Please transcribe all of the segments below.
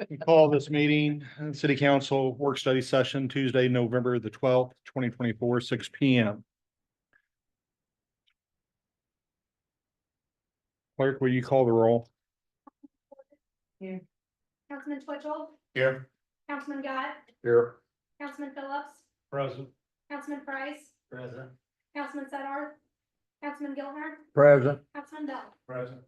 We call this meeting, City Council Work Study Session, Tuesday, November the 12th, 2024, 6 p.m. Clerk, will you call the roll? Here. Councilman Twitchell, Here. Councilman Gott, Here. Councilman Phillips, Present. Councilman Price, Present. Councilman Sedar, Councilman Gilmer, Present. Councilman Bell. Present.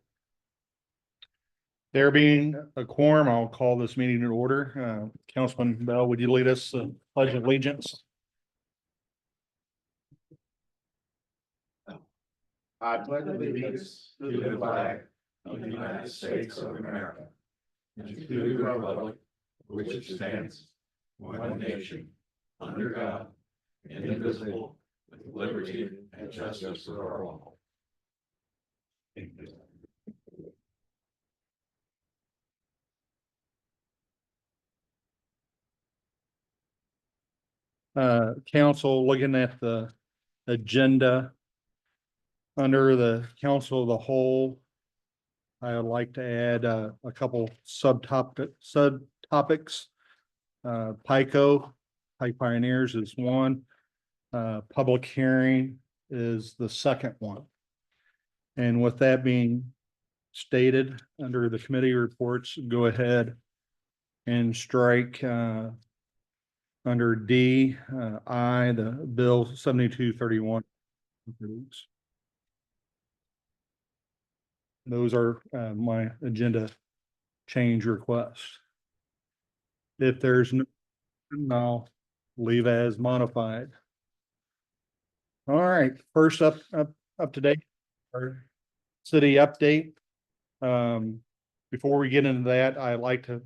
There being a quorum, I'll call this meeting in order. Councilman Bell, would you lead us pledge of allegiance? I pledge allegiance to the flag of the United States of America and to the republic for which it stands, one nation, under God, indivisible, with liberty and justice for all. Thank you. Council, looking at the agenda under the council of the whole, I would like to add a couple subtopics. PICO, Pike Pioneers is one. Public hearing is the second one. And with that being stated, under the committee reports, go ahead and strike under D, I, the bill 7231. Those are my agenda change requests. If there's no, I'll leave as modified. All right, first up to date, our city update. Before we get into that, I'd like to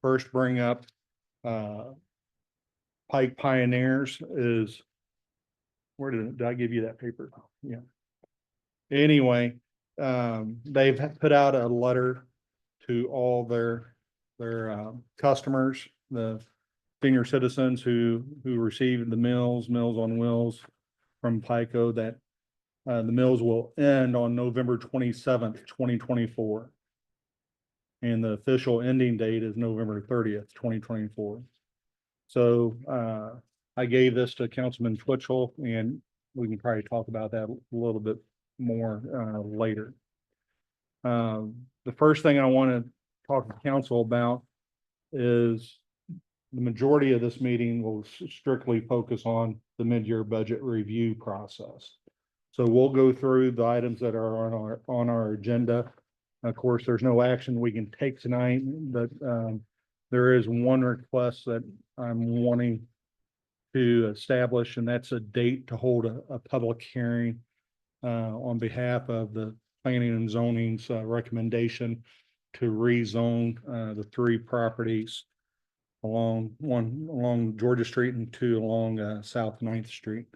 first bring up Pike Pioneers is, where did I give you that paper? Yeah. Anyway, they've put out a letter to all their customers, the senior citizens who received the Meals on Wheels from PICO, that the mills will end on November 27th, 2024. And the official ending date is November 30th, 2024. So I gave this to Councilman Twitchell, and we can probably talk about that a little bit more later. The first thing I want to talk to council about is the majority of this meeting will strictly focus on the mid-year budget review process. So we'll go through the items that are on our agenda. Of course, there's no action we can take tonight, but there is one request that I'm wanting to establish, and that's a date to hold a public hearing on behalf of the planning and zoning's recommendation to rezone the three properties along Georgia Street and two along South 9th Street.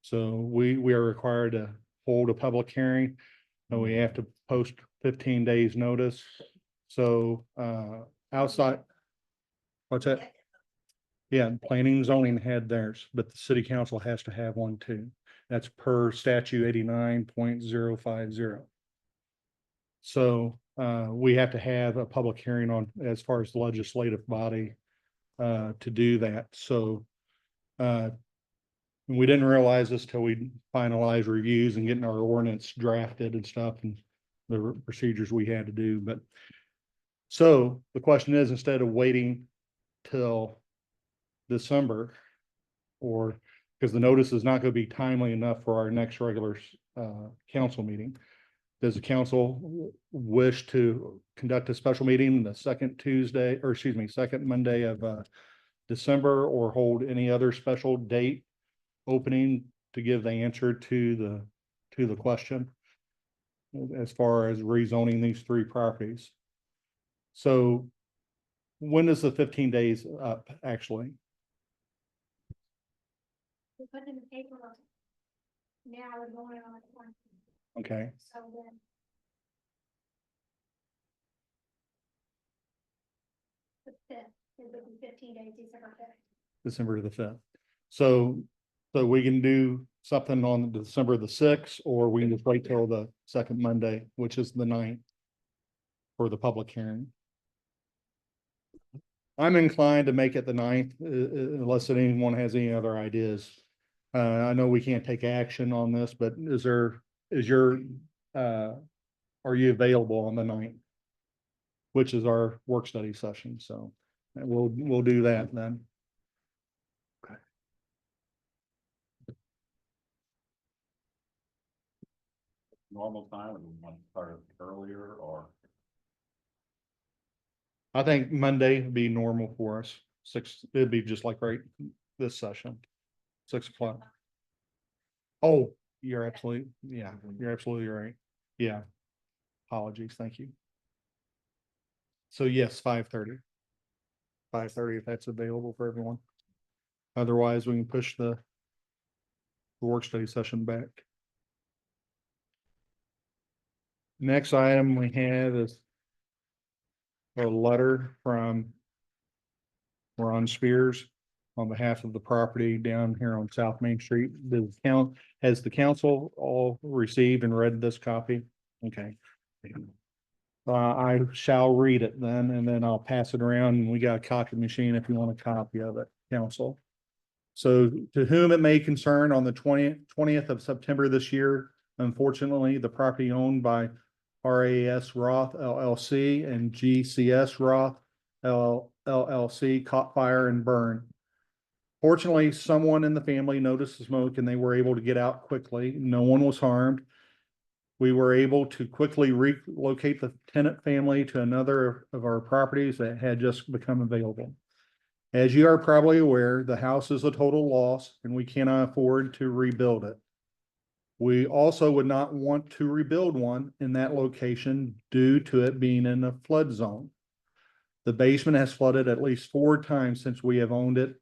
So we are required to hold a public hearing, and we have to post 15 days notice. So outside, what's that? Yeah, planning and zoning had theirs, but the city council has to have one too. That's per statute 89.050. So we have to have a public hearing on, as far as the legislative body to do that. So we didn't realize this till we finalized reviews and getting our ordinance drafted and stuff, and the procedures we had to do. But so the question is, instead of waiting till December, or because the notice is not going to be timely enough for our next regular council meeting, does the council wish to conduct a special meeting the second Monday of December, or hold any other special date opening to give the answer to the question as far as rezoning these three properties? So when is the 15 days up actually? We put it in the paper. Now we're going on the 20th. Okay. So then. The 5th, it would be 15 days, December 5th. December the 5th. So we can do something on December the 6th, or we can just wait till the second Monday, which is the 9th, for the public hearing. I'm inclined to make it the 9th, unless anyone has any other ideas. I know we can't take action on this, but uh, are you available on the 9th? Which is our work study session, so we'll do that then. Normal time, or we want to start earlier, or? I think Monday would be normal for us. It'd be just like right this session, 6 o'clock. Oh, you're absolutely right. Yeah. Apologies, thank you. So yes, 5:30. 5:30 if that's available for everyone. Otherwise, we can push the work study session back. Next item we have is a letter from Ron Spears on behalf of the property down here on South Main Street. Has the council all received and read this copy? Okay. I shall read it then, and then I'll pass it around, and we got a copy machine if you want a copy of it, council. So to whom it may concern, on the 20th of September this year, unfortunately, the property owned by RAS Roth LLC and GCS Roth LLC caught fire and burned. Fortunately, someone in the family noticed the smoke and they were able to get out quickly. No one was harmed. We were able to quickly relocate the tenant family to another of our properties that had just become available. As you are probably aware, the house is a total loss and we cannot afford to rebuild it. We also would not want to rebuild one in that location due to it being in a flood zone. The basement has flooded at least 4 times since we have owned it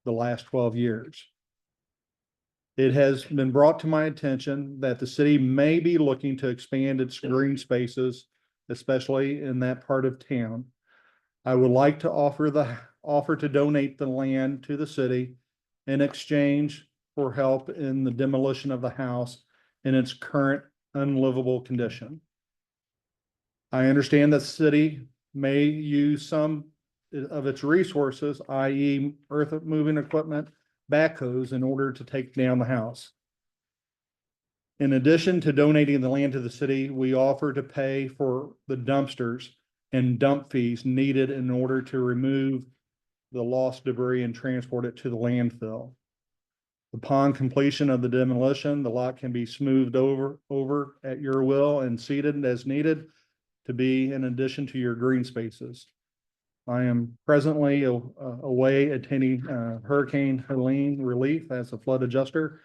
the last 12 years. It has been brought to my attention that the city may be looking to expand its green spaces, especially in that part of town. I would like to offer to donate the land to the city in exchange for help in the demolition of the house in its current unlivable condition. I understand that the city may use some of its resources, i.e. earth moving equipment, backhoes, in order to take down the house. In addition to donating the land to the city, we offer to pay for the dumpsters and dump fees needed in order to remove the lost debris and transport it to the landfill. Upon completion of the demolition, the lot can be smoothed over at your will and seeded as needed to be in addition to your green spaces. I am presently away attending Hurricane Helene relief as a flood adjuster,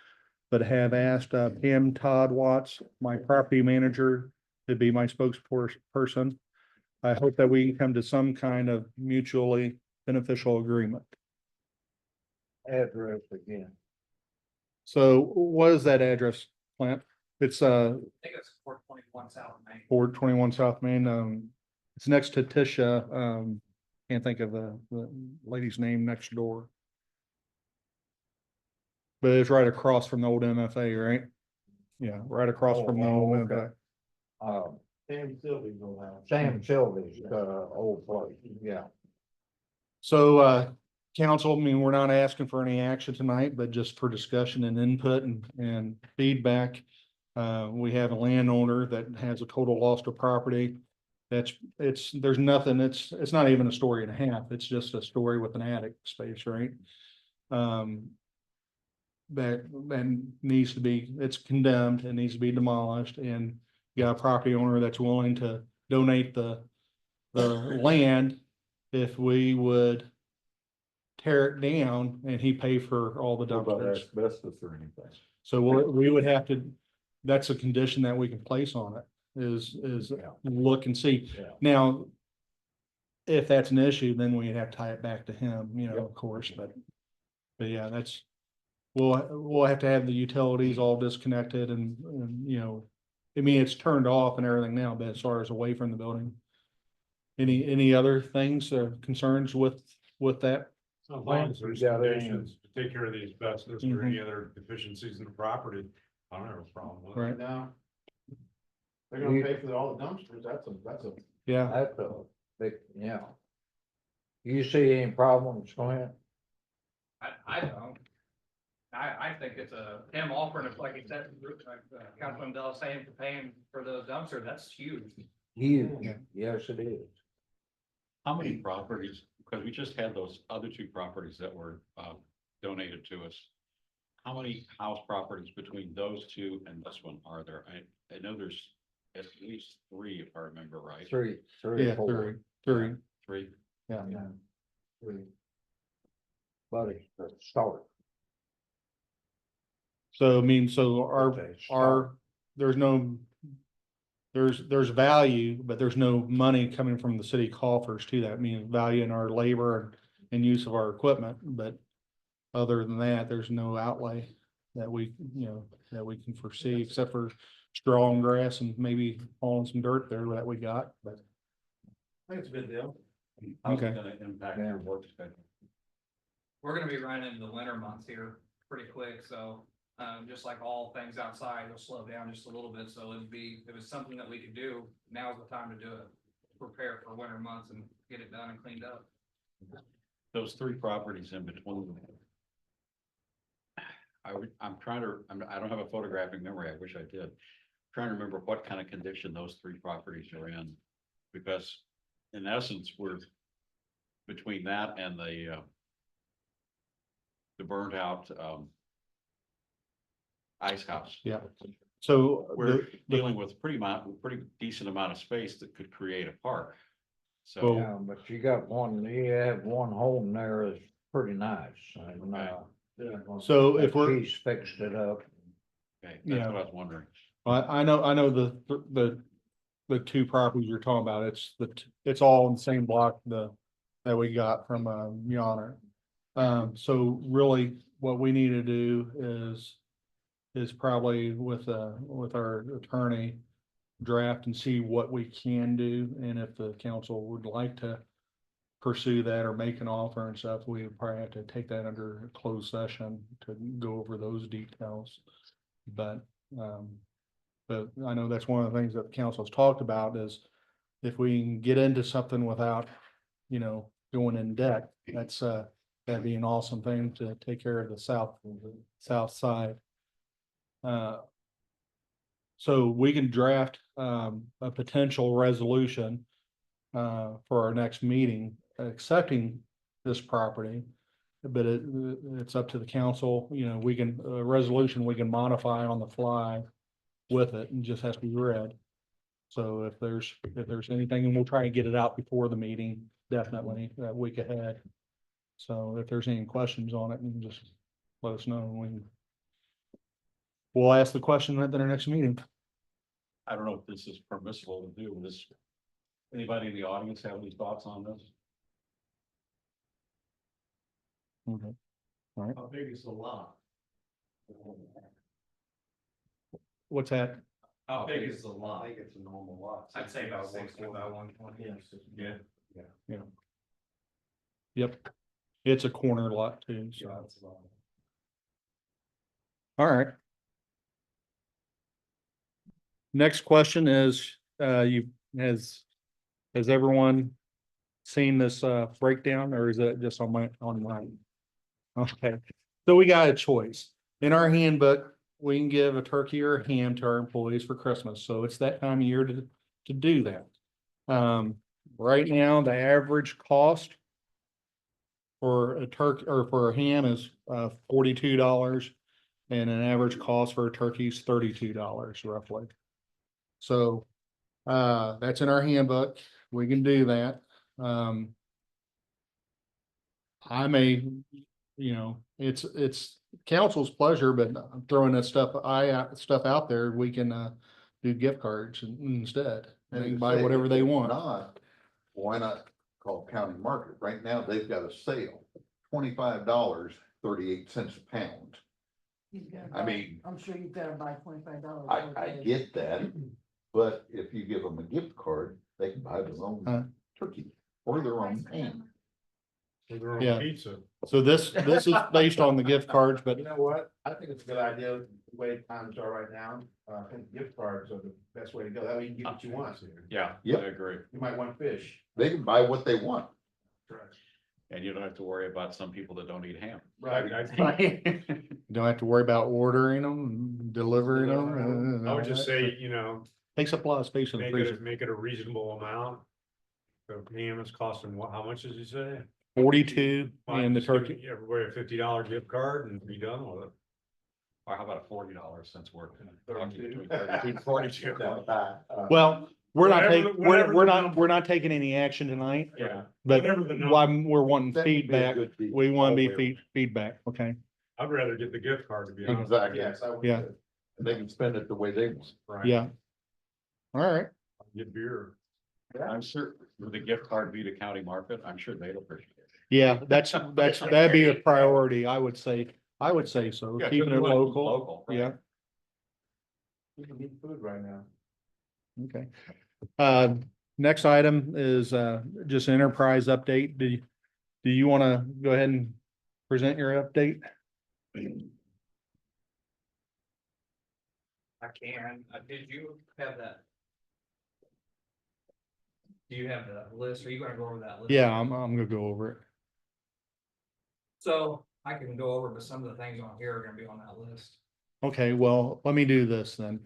but have asked Pam Todd Watts, my property manager, to be my spokesperson. I hope that we can come to some kind of mutually beneficial agreement. Address again. So what is that address, Clint? It's I think it's 421 South Main. 421 South Main. It's next to Tisha. Can't think of the lady's name next door. But it's right across from the old MFA, right? Yeah, right across from the old MFA. Sam Sylvie's old house. Sam Sylvie's, old place, yeah. So, council, I mean, we're not asking for any action tonight, but just for discussion and input and feedback. We have a landowner that has a total loss of property. There's nothing, it's not even a story and a half. It's just a story with an attic space, right? That needs to be, it's condemned and needs to be demolished, and you got a property owner that's willing to donate the land if we would tear it down and he pay for all the dumpsters. Asbestos or anything. So we would have to, that's a condition that we can place on it, is Yeah. look and see. Yeah. Now, if that's an issue, then we'd have to tie it back to him, you know, Yep. of course, but yeah, we'll have to have the utilities all disconnected and, you know, I mean, it's turned off and everything now, but as far as away from the building. Any other things or concerns with that? As long as there's Yeah, conditions to take care of the asbestos or Mhm. any other deficiencies in the property, I don't have a problem with it. Right. No. They're gonna pay for all the dumpsters, that's a, Yeah, That's a big, yeah. You see any problems, Clint? I don't. I think it's him offering it, like he said, Councilman Dell saying for paying for those dumpsters, that's huge. Huge, yes, it is. How many properties, because we just had those other two properties that were donated to us. How many house properties between those two and this one are there? I know there's at least three, if I remember right. Three, Yeah, four. three, Three. yeah. Yeah. Three. But it's a start. So I mean, so It's a our, there's no, there's value, but there's no money coming from the city coffers to that. I mean, value in our labor and use of our equipment, but other than that, there's no outlay that we, that we can foresee, except for straw and grass and maybe hauling some dirt there that we got, but. I think it's a good deal. How's Okay. it gonna impact your work schedule? We're gonna be running into the winter months here pretty quick, so, just like all things outside, it'll slow down just a little bit, so if it's something that we could do, now's the time to do it. Prepare for winter months and get it done and cleaned up. Those three properties in between. I'm trying to, I don't have a photographic memory. I wish I did. Trying to remember what kind of condition those three properties are in. Because in essence, we're between that and the burned out, ice house. Yeah. So We're dealing with pretty decent amount of space that could create a park. So, Yeah, but you have one home there that's pretty nice and, So if we're, She's fixed it up. okay, that's Yeah. what I was wondering. I know the two properties you're talking about, it's all in the same block, that we got from, Yonner. So really what we need to do is probably with our attorney, draft and see what we can do, and if the council would like to pursue that or make an offer and stuff, we would probably have to take that under a closed session to go over those details. But I know that's one of the things that the council has talked about is if we can get into something without, going in debt, that'd be an awesome thing to take care of the south side. So we can draft, a potential resolution, for our next meeting, accepting this property. But it's up to the council, we can, a resolution we can modify on the fly with it and just has to be read. So if there's anything, and we'll try and get it out before the meeting, definitely that week ahead. So if there's any questions on it, you can just let us know. We'll ask the question at our next meeting. I don't know if this is permissible to do this. Anybody in the audience have any thoughts on this? Okay. How big is the lot? What's that? How big is the lot? I think it's a normal lot. I'd say about 60, about 120. Yeah. Yep. It's a corner lot too, so. Yeah, that's a lot. All right. Next question is, has everyone seen this, breakdown, or is it just online? Okay, so we got a choice. In our handbook, we can give a turkey or a ham to our employees for Christmas, so it's that time of year to do that. Right now, the average cost for a turkey or for a ham is, $42. And an average cost for a turkey is $32 roughly. So, that's in our handbook. We can do that. I may, it's council's pleasure, but I'm throwing that stuff out there. We can, do gift cards instead. They can buy whatever they want. Not, why not call county market? Right now, they've got a sale, $25, 38 cents a pound. I mean, I'm sure you've got to buy $25. I get that, but if you give them a gift card, they can buy their own turkey or their own ham. Yeah. Pizza. So this is based on the gift cards, but You know what? I think it's a good idea, the way times are right now. I think gift cards are the best way to go. That way you can get what you want. Yeah, Yep. I agree. You might want fish. They can buy what they want. And you don't have to worry about some people that don't eat ham. Right. Don't have to worry about ordering them, delivering them. I would just say, you know, Takes up a lot of space in the freezer. make it a reasonable amount. So ham is costing what, how much did you say? 42 and the Just give turkey. Everybody a $50 gift card and be done with it. Or how about $40 since we're talking 32. between 32 and 42? Well, we're not Whatever taking, the- whatever the number. we're not taking any action tonight, Yeah. but Whatever the number. why we're wanting That would be a feedback, good deal we want all to the be way feedback, okay? I'd rather get the gift card to be honest. Exactly. Yes, I would. Yeah. too. They can spend it the way they want. Right. Yeah. All right, Get beer. I'm sure, would the gift card be to county market? I'm sure they'd appreciate it. yeah, that'd be a priority, I would say so, Yeah, keeping it we want local, Local. right. yeah, We can eat food right now. okay. Next item is, just an enterprise update, do you want to go ahead and present your update? I can, did you have that? Do you have the list? Are you gonna go over that list? Yeah, I'm gonna go over it. So I can go over, but some of the things on here are gonna be on that list. Okay, well, let me do this then,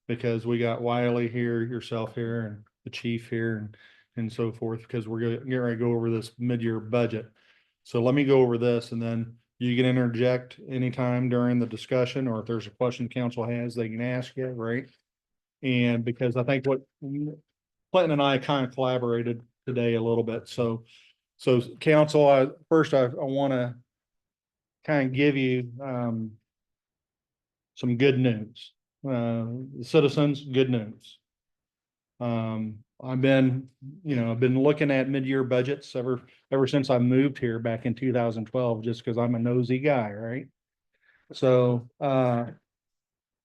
because we got Wiley here, yourself here, and the chief here, and so forth, because we're getting ready to go over this mid-year budget. So let me go over this, and then you can interject anytime during the discussion, or if there's a question council has, they can ask you, right? And because I think what Clinton and I kind of collaborated today a little bit, so council, I want to kind of give you, some good news. Citizens, good news. I've been looking at mid-year budgets ever since I moved here back in 2012, just because I'm a nosy guy, right? So,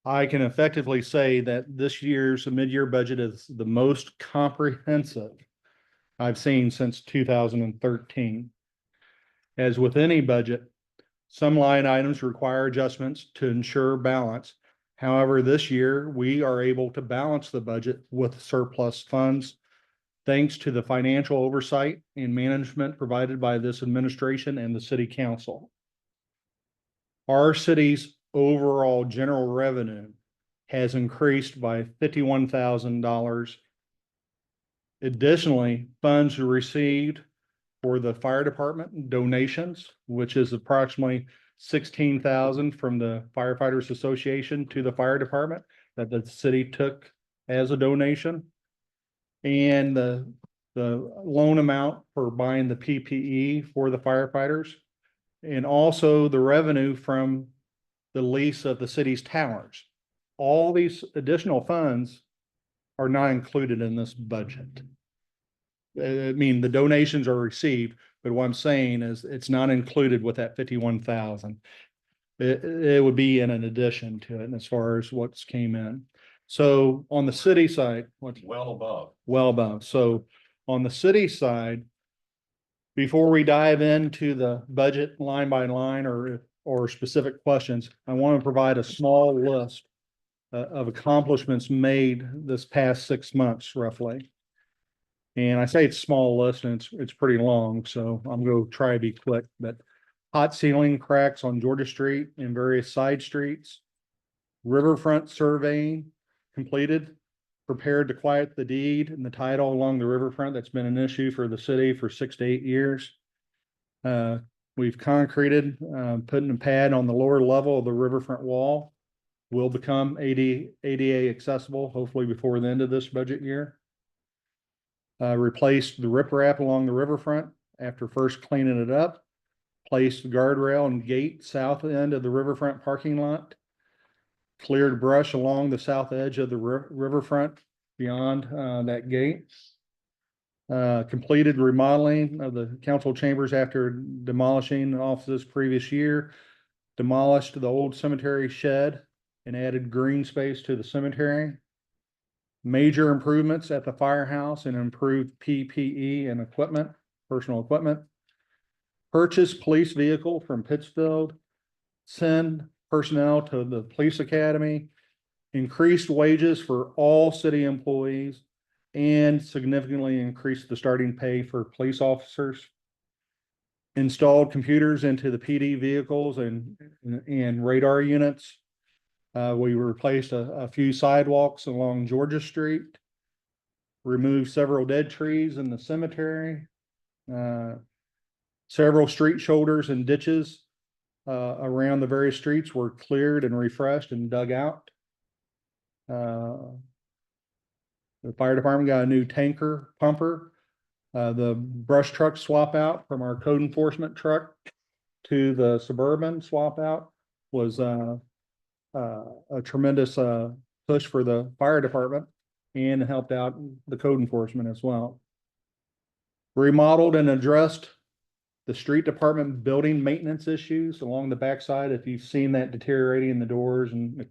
I can effectively say that this year's mid-year budget is the most comprehensive I've seen since 2013. As with any budget, some line items require adjustments to ensure balance. However, this year, we are able to balance the budget with surplus funds thanks to the financial oversight and management provided by this administration and the city council. Our city's overall general revenue has increased by $51,000. Additionally, funds received for the fire department donations, which is approximately 16,000 from the Firefighters Association to the fire department that the city took as a donation. And the loan amount for buying the PPE for the firefighters. And also the revenue from the lease of the city's towers. All these additional funds are not included in this budget. I mean, the donations are received, but what I'm saying is it's not included with that 51,000. It would be in an addition to it, and as far as what's came in. So on the city side, what's Well above. well above. So on the city side, before we dive into the budget line by line or specific questions, I want to provide a small list of accomplishments made this past 6 months roughly. And I say it's small list and it's pretty long, so I'm going to try to be quick, but hot ceiling cracks on Georgia Street and various side streets, riverfront surveying completed, prepared to quiet the deed and the title along the riverfront. That's been an issue for the city for 6 to 8 years. We've concreted, putting a pad on the lower level of the riverfront wall. Will become ADA accessible, hopefully before the end of this budget year. Replaced the riprap along the riverfront after first cleaning it up. Placed the guardrail and gate south end of the riverfront parking lot. Cleared brush along the south edge of the riverfront beyond that gate. Completed remodeling of the council chambers after demolishing offices previous year. Demolished the old cemetery shed and added green space to the cemetery. Major improvements at the firehouse and improved PPE and equipment, personal equipment. Purchase police vehicle from Pittsfield. Send personnel to the police academy. Increased wages for all city employees and significantly increased the starting pay for police officers. installed computers into the PD vehicles and radar units. We replaced a few sidewalks along Georgia Street. Removed several dead trees in the cemetery. Several street shoulders and ditches around the various streets were cleared and refreshed and dug out. The fire department got a new tanker pumper. The brush truck swap out from our code enforcement truck to the Suburban swap out was a tremendous push for the fire department and helped out the code enforcement as well. Remodeled and addressed the street department building maintenance issues along the backside. If you've seen that deteriorating in the doors and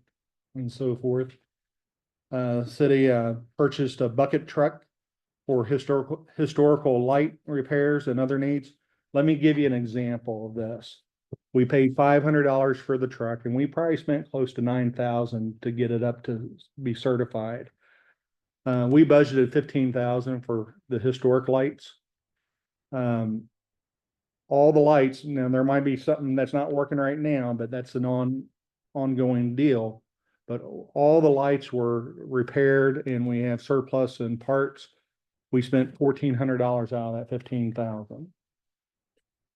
so forth. City purchased a bucket truck for historical light repairs and other needs. Let me give you an example of this. We paid $500 for the truck and we probably spent close to $9,000 to get it up to be certified. We budgeted $15,000 for the historic lights. All the lights, now there might be something that's not working right now, but that's an ongoing deal. But all the lights were repaired and we have surplus in parts. We spent $1,400 out of that 15,000.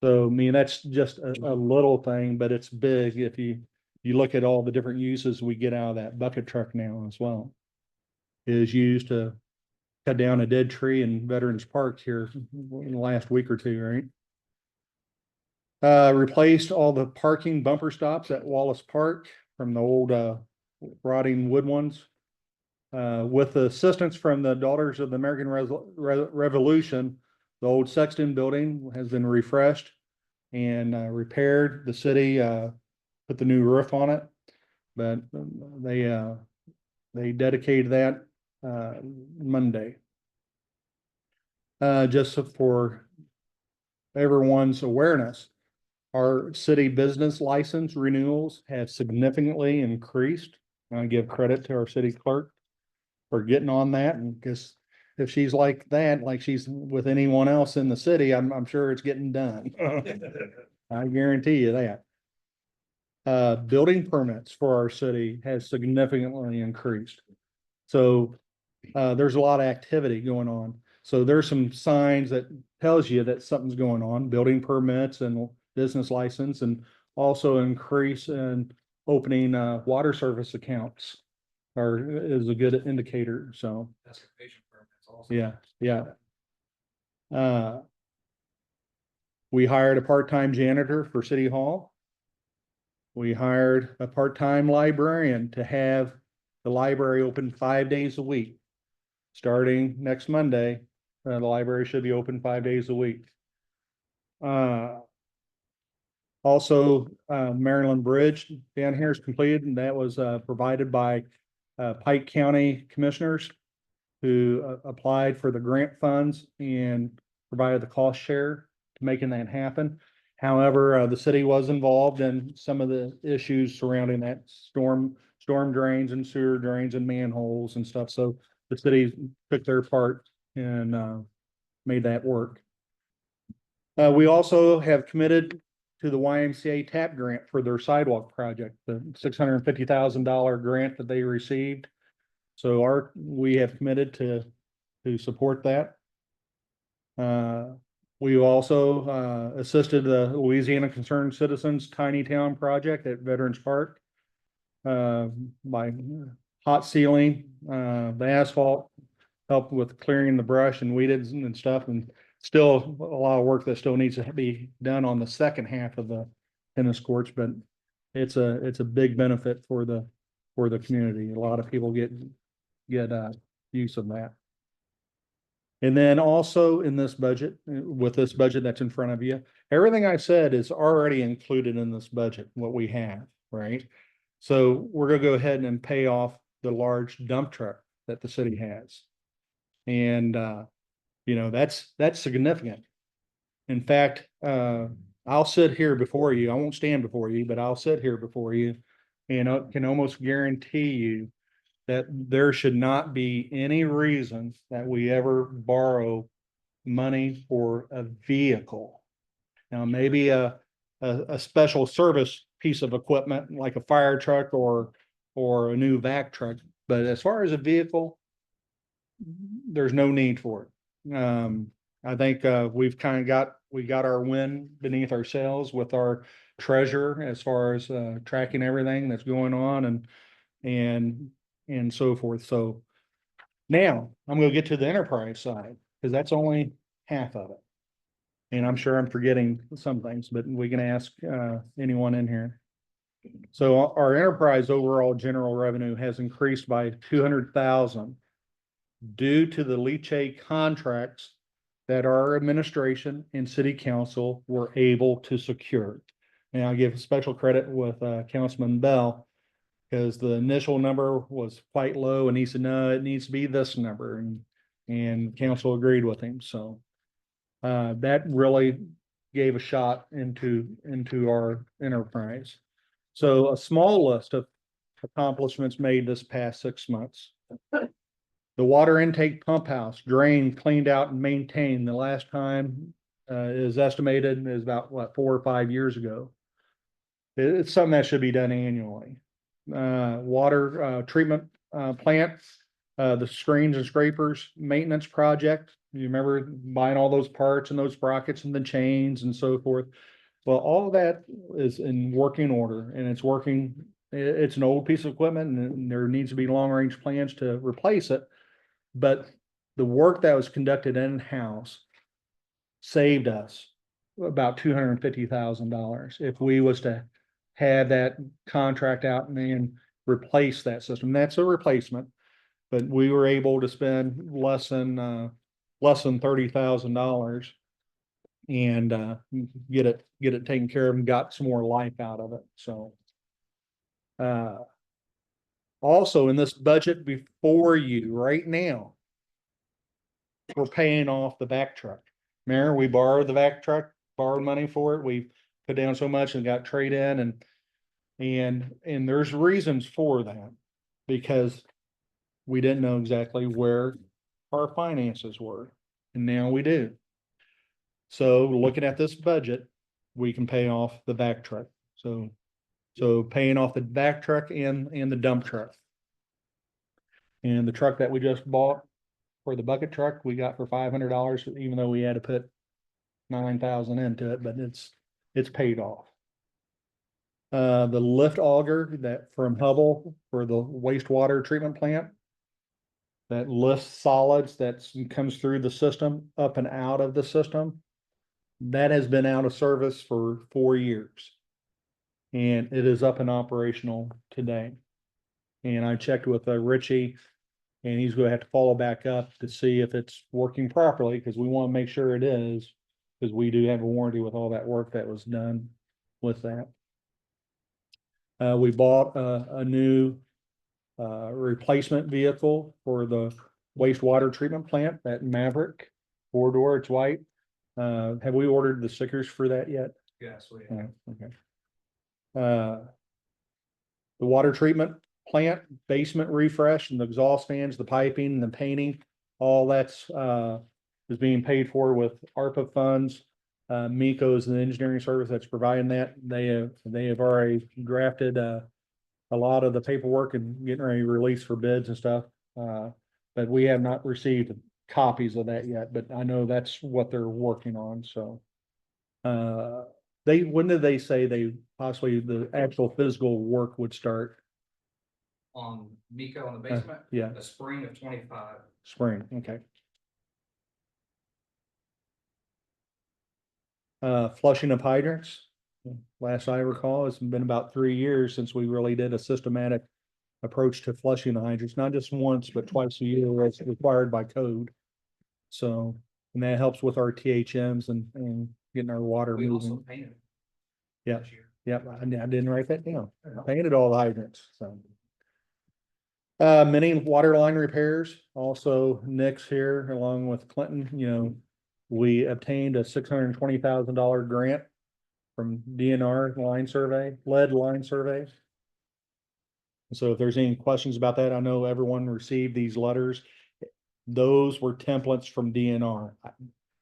So I mean, that's just a little thing, but it's big if you look at all the different uses we get out of that bucket truck now as well. It is used to cut down a dead tree in Veterans Park here in the last week or two, right? Replaced all the parking bumper stops at Wallace Park from the old rotting wood ones. With the assistance from the Daughters of the American Revolution, the old Sexton building has been refreshed and repaired. The city put the new roof on it, but they dedicated that Monday. Just for everyone's awareness, our city business license renewals have significantly increased. I give credit to our city clerk for getting on that, and because if she's like that, like she's with anyone else in the city, I'm sure it's getting done. I guarantee you that. Building permits for our city has significantly increased. So there's a lot of activity going on. So there's some signs that tells you that something's going on, building permits and business license, and also increase in opening water service accounts is a good indicator. So Excavation permits also. yeah. We hired a part-time janitor for City Hall. We hired a part-time librarian to have the library open 5 days a week. Starting next Monday, the library should be open 5 days a week. Also, Maryland Bridge down here is completed, and that was provided by Pike County Commissioners who applied for the grant funds and provided the cost share to making that happen. However, the city was involved in some of the issues surrounding that storm drains and sewer drains and manholes and stuff. So the city took their part and made that work. We also have committed to the YMCA TAP grant for their sidewalk project, the $650,000 grant that they received. So we have committed to support that. We also assisted the Louisiana Concerned Citizens Tiny Town Project at Veterans Park by hot sealing the asphalt, helped with clearing the brush and weeded and stuff, and still a lot of work that still needs to be done on the second half of the tennis courts, but it's a big benefit for the community. A lot of people get use of that. And then also in this budget, with this budget that's in front of you, everything I said is already included in this budget, what we have, right? So we're gonna go ahead and pay off the large dump truck that the city has. And you know, that's significant. In fact, I'll sit here before you. I won't stand before you, but I'll sit here before you and I can almost guarantee you that there should not be any reason that we ever borrow money for a vehicle. Now, maybe a special service piece of equipment like a fire truck or a new vac truck, but as far as a vehicle, there's no need for it. I think, we've kind of we got our wind beneath ourselves with our treasurer as far as, tracking everything that's going on and so forth. So now I'm gonna get to the enterprise side, because that's only half of it. And I'm sure I'm forgetting some things, but we can ask, anyone in here. So our enterprise overall general revenue has increased by 200,000 due to the leachate contracts that our administration and city council were able to secure. And I give special credit with, Councilman Bell, because the initial number was quite low and he said, no, it needs to be this number, and council agreed with him, so. That really gave a shot into our enterprise. So a small list of accomplishments made this past 6 months. The water intake pump house drained, cleaned out and maintained. The last time, is estimated is about 4 or 5 years ago. It's something that should be done annually. Water, treatment, plant, the screens and scrapers maintenance project. You remember buying all those parts and those sprockets and the chains and so forth. Well, all that is in working order and it's working. It's an old piece of equipment and there needs to be long range plans to replace it. But the work that was conducted in-house saved us about $250,000 if we was to have that contract out and then replace that system. That's a replacement, but we were able to spend less than $30,000 and get it taken care of and got some more life out of it. So also in this budget before you right now, we're paying off the vac truck. Mayor, we borrowed the vac truck, borrowed money for it. We put down so much and got trade in and there's reasons for that because we didn't know exactly where our finances were, and now we do. So looking at this budget, we can pay off the vac truck. So paying off the vac truck and the dump truck. And the truck that we just bought for the bucket truck, we got for $500, even though we had to put 9,000 into it, but it's paid off. The lift auger that from Hubble for the wastewater treatment plant, that lifts solids that comes through the system up and out of the system, that has been out of service for 4 years. And it is up and operational today. And I checked with Richie and he's going to have to follow back up to see if it's working properly because we want to make sure it is, because we do have a warranty with all that work that was done with that. We bought a new replacement vehicle for the wastewater treatment plant, that Maverick 4-door, it's white. Have we ordered the stickers for that yet? Yes, we Yeah, okay. The water treatment plant basement refresh and the exhaust fans, the piping, the painting, all that's is being paid for with ARPA funds. MECO is the engineering service that's providing that. They have already drafted a lot of the paperwork and getting ready to release for bids and stuff. But we have not received copies of that yet, but I know that's what they're working on, so. When did they say possibly the actual physical work would start? on Nico in the basement, Yeah, the spring of 25. spring, okay. Flushing of hydrants. Last I recall, it's been about 3 years since we really did a systematic approach to flushing the hydrants, not just once, but twice a year as required by code. So, and that helps with our THMs and getting our water We also moving. painted. Yeah. this year. Yep, I didn't write that down. Painted all the hydrants, so. Many water line repairs, also Nick's here along with Clinton, we obtained a $620,000 grant from DNR line survey, lead line survey. So if there's any questions about that, I know everyone received these letters. Those were templates from DNR.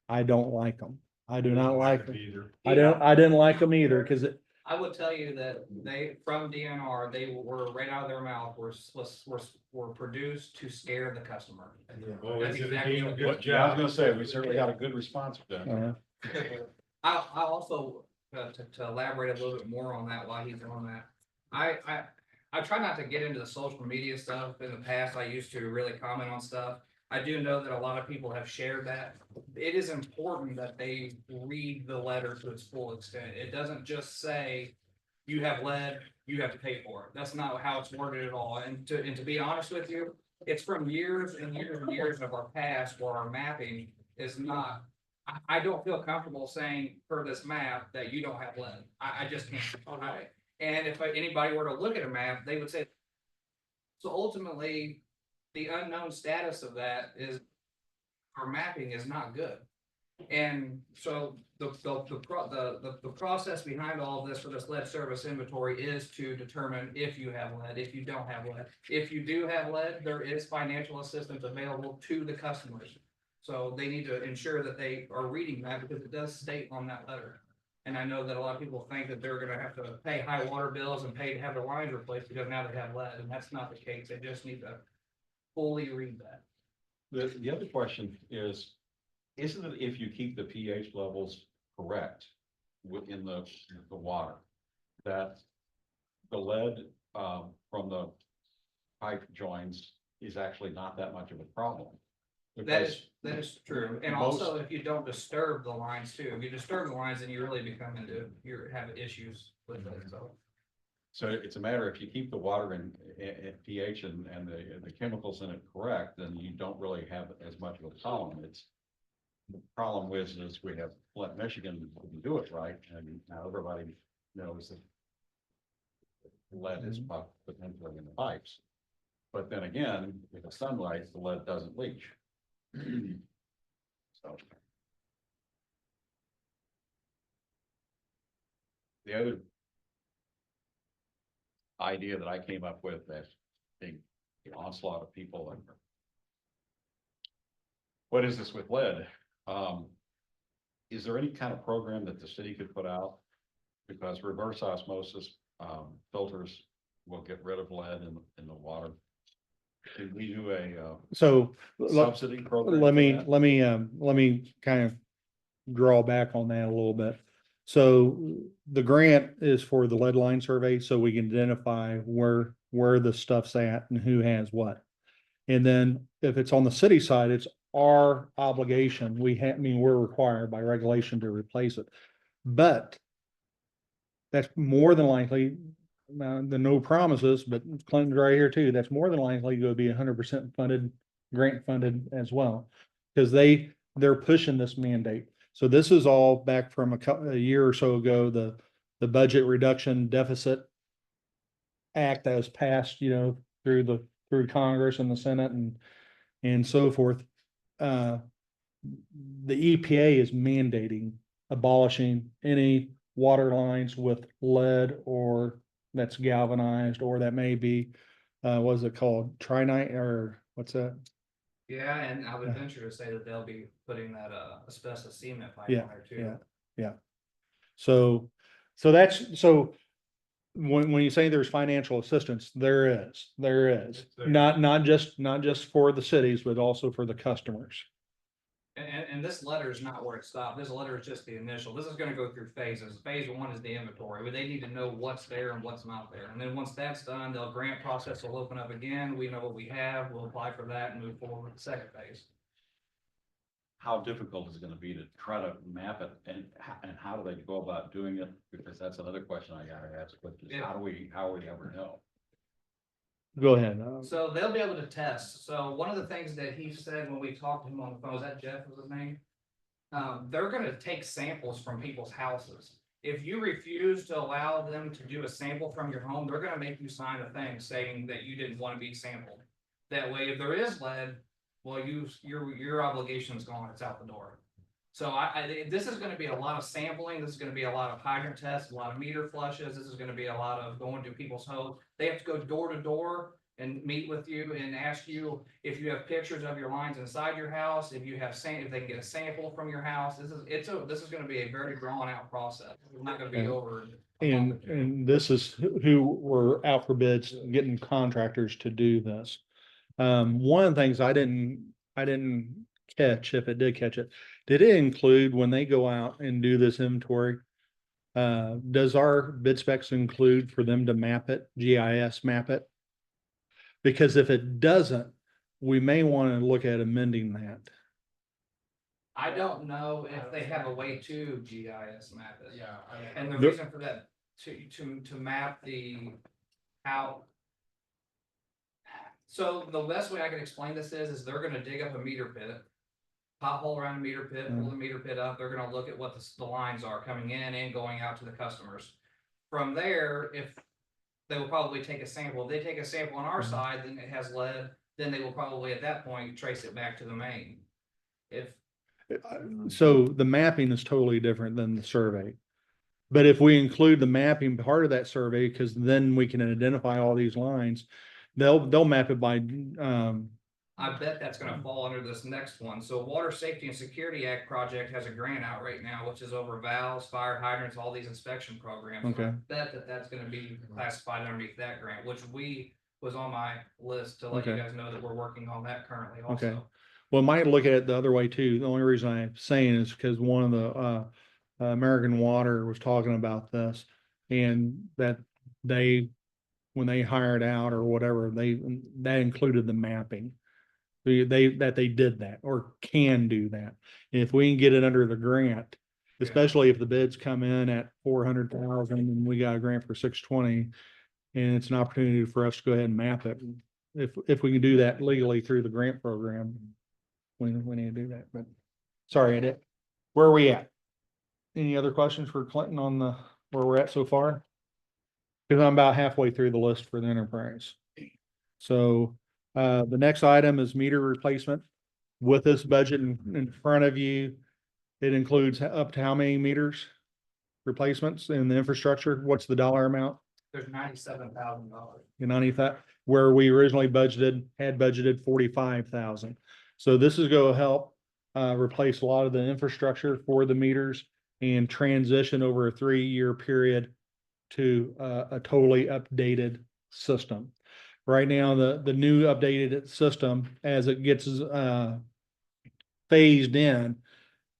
I don't like them. I do not like them. Either. I didn't like them either, cause it, I would tell you that they, from DNR, they were right out of their mouth, were produced to scare the customer. Well, That's it's exactly a what- good Yeah, I was job. gonna say, we certainly got a good response from them. I also, to elaborate a little bit more on that while he's on that, I try not to get into the social media stuff. In the past, I used to really comment on stuff. I do know that a lot of people have shared that. It is important that they read the letter to its full extent. It doesn't just say, you have lead, you have to pay for it. That's not how it's worded at all. And to be honest with you, it's from years and years and years of our past where our mapping is not. I don't feel comfortable saying for this map that you don't have lead. I just can't. And if anybody were to look at a map, they would say. So ultimately, the unknown status of that is our mapping is not good. And so the process behind all of this for this lead service inventory is to determine if you have lead, if you don't have lead. If you do have lead, there is financial assistance available to the customers. So they need to ensure that they are reading that because it does state on that letter. And I know that a lot of people think that they're gonna have to pay high water bills and pay to have their lines replaced because now they have lead, and that's not the case. They just need to fully read that. The other question is, isn't it if you keep the pH levels correct within the water, that the lead, from the pipe joins is actually not that much of a problem? That is true, and also if you don't disturb the lines too, if you disturb the lines, then you really become into, you're having issues with it, so. So it's a matter, if you keep the water and pH and the chemicals in it correct, then you don't really have as much of a problem. It's. The problem with is we have Flint, Michigan, we do it right, and now everybody knows that. Lead is potentially in the pipes. But then again, with the sunlight, the lead doesn't leach. So. The other idea that I came up with, that the onslaught of people and what is this with lead? Is there any kind of program that the city could put out? Because reverse osmosis filters will get rid of lead in the water. Can we do a so. subsidy program? Let for me, that? let me kind of draw back on that a little bit. So the grant is for the lead line survey, so we can identify where the stuff's at and who has what. And then if it's on the city side, it's our obligation. I mean, we're required by regulation to replace it. But that's more than likely, the no promises, but Clinton's right here too. That's more than likely going to be 100% funded, grant funded as well. Because they're pushing this mandate. So this is all back from a year or so ago, the budget reduction deficit act that was passed, through Congress and the Senate and so forth. The EPA is mandating abolishing any water lines with lead or that's galvanized, or that may be, what is it called? Trinite, or what's that? Yeah, and I would Yeah. venture to say that they'll be putting that asbestos cement pipe Yeah, on there too. Yeah. So when you say there's financial assistance, there is. There. Not just for the cities, but also for the customers. And this letter is not where it stopped. This letter is just the initial. This is gonna go through phases. Phase one is the inventory, where they need to know what's there and what's not there. And then once that's done, the grant process will open up again. We know what we have. We'll apply for that and move forward with the second phase. How difficult is it gonna be to try to map it, and how do they go about doing it? Because that's another question I gotta ask, which is how do we ever know? Go ahead. So they'll be able to test. So one of the things that he said when we talked to him on the phone, was that Jeff was his name? They're gonna take samples from people's houses. If you refuse to allow them to do a sample from your home, they're gonna make you sign a thing saying that you didn't want to be sampled. That way, if there is lead, well, your obligation's gone, it's out the door. So this is gonna be a lot of sampling, this is gonna be a lot of hydrant tests, a lot of meter flushes, this is gonna be a lot of going to people's homes. They have to go door to door and meet with you and ask you if you have pictures of your lines inside your house, if you have if they can get a sample from your house. This is gonna be a very drawn out process. It's not gonna be And- over. And this is who were out for bids, getting contractors to do this. One of the things I didn't catch, if it did catch it, did it include when they go out and do this inventory? Does our bid specs include for them to map it, GIS map it? Because if it doesn't, we may want to look at amending that. I don't know if they have a way to GIS map it. Yeah. And the The- reason for that, to map the, how. So the best way I can explain this is they're gonna dig up a meter pit. Pothole around a meter pit, pull the meter pit up, they're gonna look at what the lines are coming in and going out to the customers. From there, if they will probably take a sample, if they take a sample on our side, then it has lead, then they will probably at that point trace it back to the main. If, So the mapping is totally different than the survey. But if we include the mapping part of that survey, because then we can identify all these lines, they'll map it by, I bet that's gonna fall under this next one. So Water Safety and Security Act project has a grant out right now, which is over valves, fire hydrants, all these inspection programs. So I Okay. bet that's gonna be classified underneath that grant, which was on my list to let you Okay. guys know that we're working on that currently Okay. also. well, might look at it the other way too. The only reason I'm saying is because one of the, American Water was talking about this and that they, when they hired out or whatever, that included the mapping. That they did that or can do that. If we can get it under the grant, Yeah. especially if the bids come in at 400,000 and we got a grant for 620. And it's an opportunity for us to go ahead and map it. If we can do that legally through the grant program, we need to do that, but sorry, I did. Where are we at? Any other questions for Clinton on where we're at so far? Because I'm about halfway through the list for the enterprise. So, the next item is meter replacement. With this budget in front of you, it includes up to how many meters? Replacements in the infrastructure? What's the dollar amount? There's $97,000. You know, where we originally had budgeted 45,000. So this is gonna help replace a lot of the infrastructure for the meters and transition over a 3-year period to a totally updated system. Right now, the new updated system, as it gets phased in,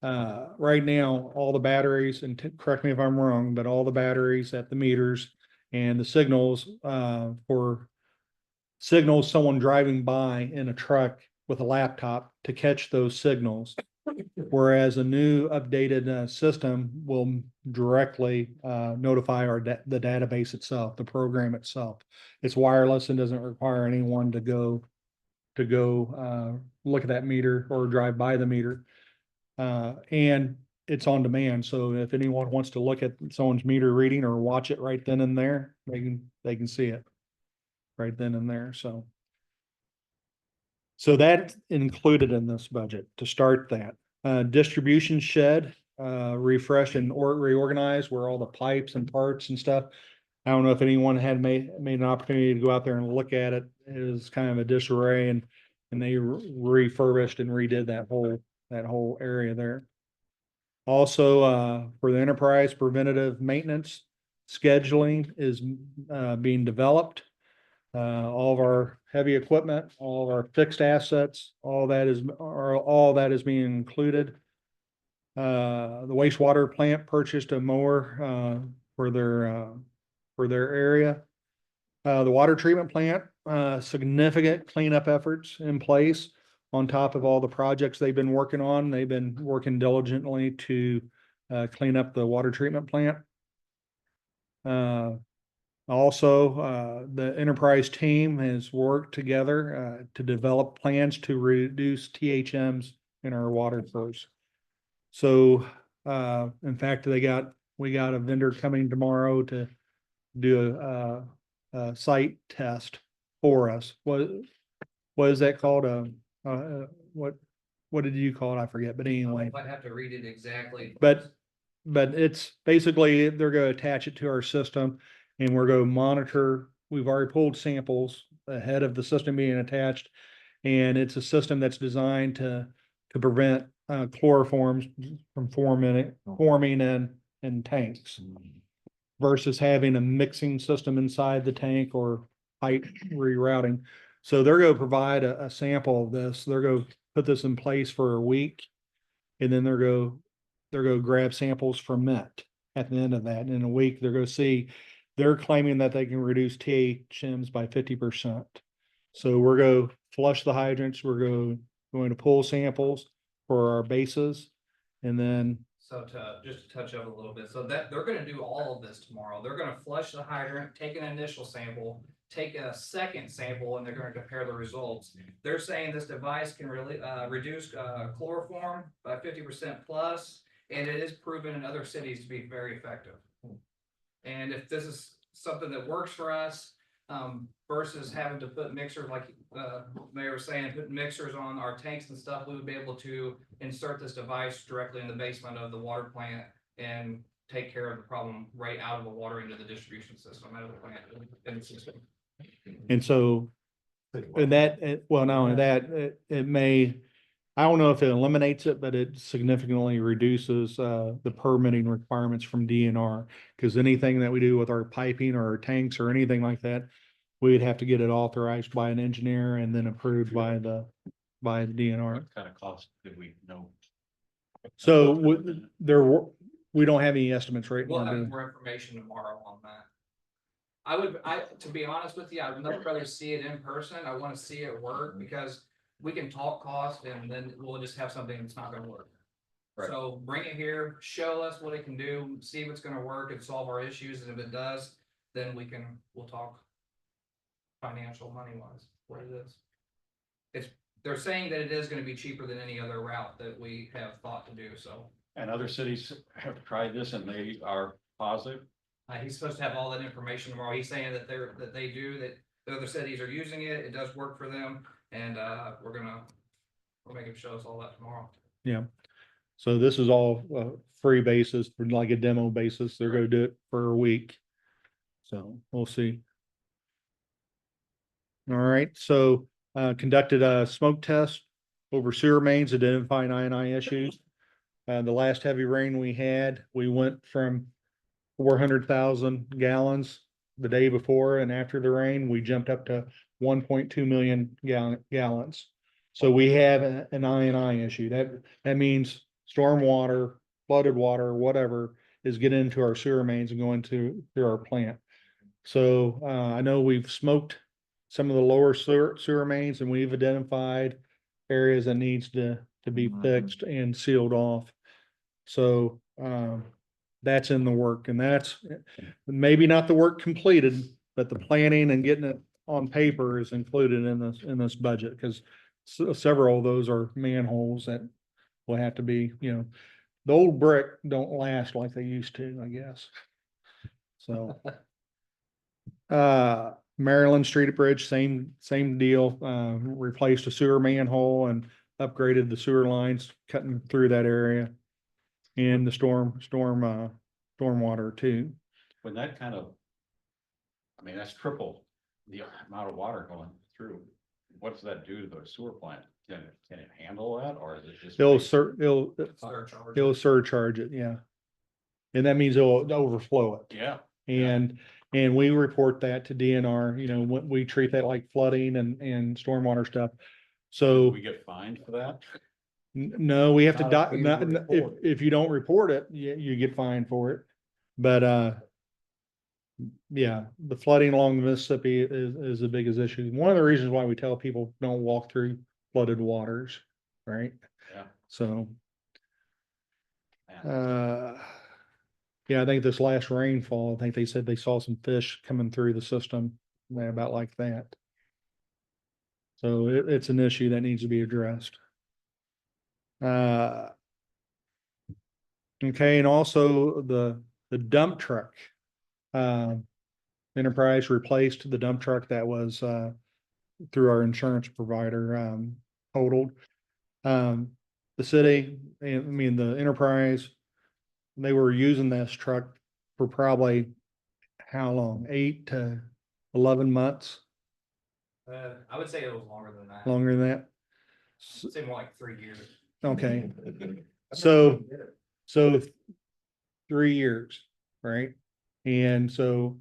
right now, all the batteries, and correct me if I'm wrong, but all the batteries at the meters and the signals for signals someone driving by in a truck with a laptop to catch those signals. Whereas a new updated system will directly notify the database itself, the program itself. It's wireless and doesn't require anyone to go look at that meter or drive by the meter. And it's on demand. So if anyone wants to look at someone's meter reading or watch it right then and there, they can see it right then and there. So that included in this budget to start that. Distribution shed, refresh and reorganize where all the pipes and parts and stuff. I don't know if anyone had made an opportunity to go out there and look at it. It was kind of a disarray and they refurbished and redid that whole area there. Also, for the enterprise preventative maintenance, scheduling is being developed. All of our heavy equipment, all of our fixed assets, all that is being included. The wastewater plant purchased a mower for their area. The water treatment plant, significant cleanup efforts in place on top of all the projects they've been working on. They've been working diligently to clean up the water treatment plant. Also, the enterprise team has worked together to develop plans to reduce THMs in our water flows. So, in fact, we got a vendor coming tomorrow to do a site test for us. What is that called? What did you call it? I forget, but anyway. I'd have to read it exactly. But it's basically, they're gonna attach it to our system and we're gonna monitor. We've already pulled samples ahead of the system being attached. And it's a system that's designed to prevent chloroforms from forming in tanks versus having a mixing system inside the tank or pipe rerouting. So they're going to provide a sample of this. They're going to put this in place for a week. And then they're going to grab samples from Mint at the end of that. And in a week, they're going to see, they're claiming that they can reduce THMs by 50%. So we're going to flush the hydrants. We're going to pull samples for our bases. And then, So just to touch up a little bit, so that they're gonna do all of this tomorrow. They're gonna flush the hydrant, take an initial sample, take a second sample, and they're gonna compare the results. They're saying this device can really reduce chloroform by 50% plus, and it is proven in other cities to be very effective. And if this is something that works for us, versus having to put mixers like Mayor was saying, put mixers on our tanks and stuff, we would be able to insert this device directly in the basement of the water plant and take care of the problem right out of the water into the distribution system, out of the plant in the system. and so, and that, well, not only that, it may, I don't know if it eliminates it, but it significantly reduces the permitting requirements from DNR. Because anything that we do with our piping or our tanks or anything like that, we'd have to get it authorized by an engineer and then approved by the DNR. What kind of cost did we know? So we don't have any estimates right We'll now. have more information tomorrow on that. To be honest with you, I'd much rather see it in person. I want to see it work because we can talk cost and then we'll just have something that's not gonna work. Right. So bring it here, show us what it can do, see if it's gonna work and solve our issues. And if it does, then we'll talk financial money wise, what it is. They're saying that it is gonna be cheaper than any other route that we have thought to do, so. And other cities have tried this and they are positive. He's supposed to have all that information tomorrow. He's saying that they do, that the other cities are using it, it does work for them, and we'll make him show us all that tomorrow. Yeah. So this is all free basis for like a demo basis. They're gonna do it for a week. So we'll see. All right, so conducted a smoke test over sewer mains, identifying I&I issues. The last heavy rain we had, we went from 400,000 gallons the day before, and after the rain, we jumped up to 1.2 million gallons. So we have an I&I issue. That means stormwater, flooded water, whatever, is getting into our sewer mains and going through our plant. So I know we've smoked some of the lower sewer mains, and we've identified areas that needs to be fixed and sealed off. So that's in the work, and that's maybe not the work completed, but the planning and getting it on paper is included in this budget, because several of those are manholes that will have to be, the old brick don't last like they used to, I guess. So Maryland Street Bridge, same deal, replaced a sewer manhole and upgraded the sewer lines cutting through that area. And the stormwater too. When that kind of, I mean, that's triple the amount of water going through. What does that do to the sewer plant? Can it handle that, or is it just? It'll surcharge it, yeah. And that means it'll overflow it. Yeah. And we report that to DNR, when we treat that like flooding and stormwater stuff. Do So we get fined for that? no, we have to, Not if we report if you don't report it, you get fined for it. But yeah, the flooding along the Mississippi is the biggest issue. One of the reasons why we tell people don't walk through flooded waters, right? Yeah. So Man, yeah, I think this last rainfall, I think they said they saw some fish coming through the system, they're about like that. So it's an issue that needs to be addressed. Okay, and also the dump truck. Enterprise replaced the dump truck that was through our insurance provider totaled. The city, the Enterprise, they were using this truck for probably how long? 8 to 11 months. I would say it was longer than that. longer than that? I'd say more like 3 years. Okay, so, so 3 years, right? And so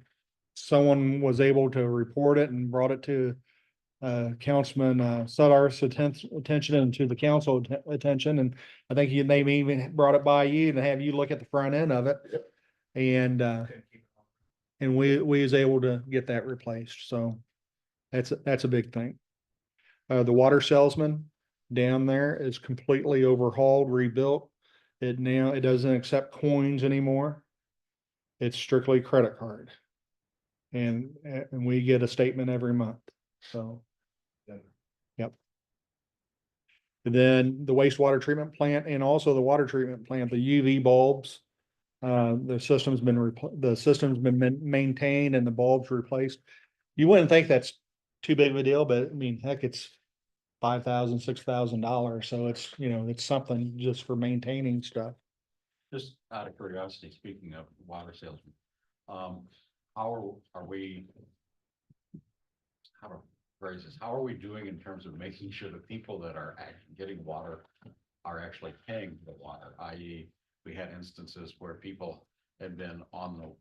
someone was able to report it and brought it to Councilman Sutter's attention and to the council attention, and I think they even brought it by you to have you look at the front end of it. And Couldn't keep it on. and we was able to get that replaced, so that's a big thing. The water salesman down there is completely overhauled, rebuilt. It doesn't accept coins anymore. It's strictly credit card. And we get a statement every month, so. Yep. And then the wastewater treatment plant and also the water treatment plant, the UV bulbs. The system's been maintained and the bulbs replaced. You wouldn't think that's too big of a deal, but I mean, heck, it's $5,000, $6,000. So it's, it's something just for maintaining stuff. Just out of curiosity, speaking of water salesmen, how are we? How to phrase this, how are we doing in terms of making sure the people that are getting water are actually paying for the water? I.e., we had instances where people had been on the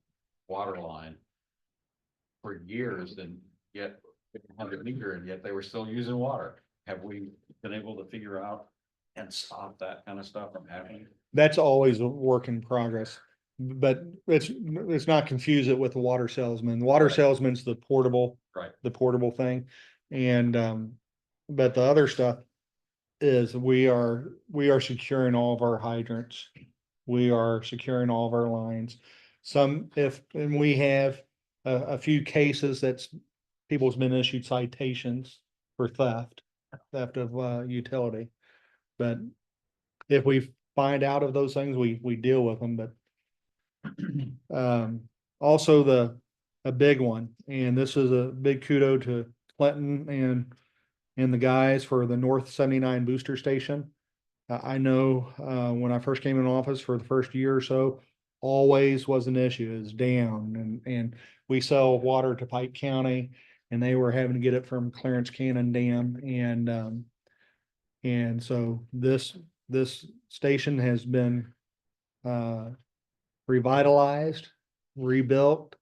water line for years and yet 100 meter, and yet they were still using water. Have we been able to figure out and stop that kind of stuff from happening? That's always a work in progress, but let's not confuse it with the water salesman. The water Right. salesman's the portable, Right. the portable thing. And, but the other stuff is we are securing all of our hydrants. We are securing all of our lines. And we have a few cases that's people's been issued citations for theft of, utility. But if we find out of those things, we deal with them, but also a big one, and this is a big kudo to Clinton and the guys for the North 79 booster station. I know, when I first came in office for the first year or so, always was an issue, is down, and we sell water to Pike County, and they were having to get it from Clarence Cannon Dam, and so this station has been revitalized, rebuilt,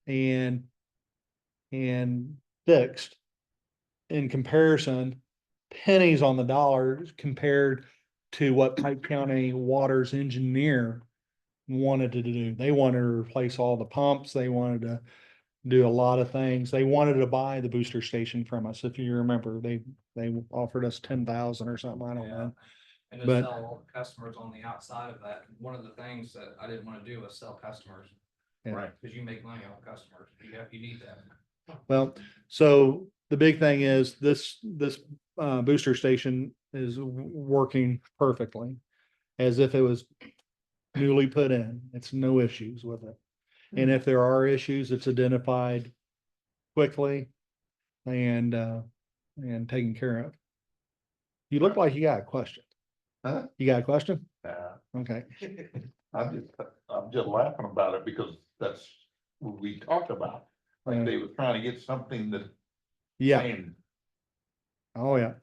and fixed. In comparison, pennies on the dollar compared to what Pike County Water's engineer wanted to do. They wanted to replace all the pumps. They wanted to do a lot of things. They wanted to buy the booster station from us. If you remember, they offered us 10,000 or something. I don't Yeah. know. And to But- sell all the customers on the outside of that, one of the things that I didn't want to do was sell customers. Yeah. Right. Because you make money off customers. You need that. Well, so the big thing is this booster station is working perfectly, as if it was newly put in. It's no issues with it. And if there are issues, it's identified quickly and taken care of. You look like you got a question. Huh? You got a question? Okay. I'm just laughing about it because that's what we talked about. Like they were trying to get something that. Yeah. saying, Oh, yeah.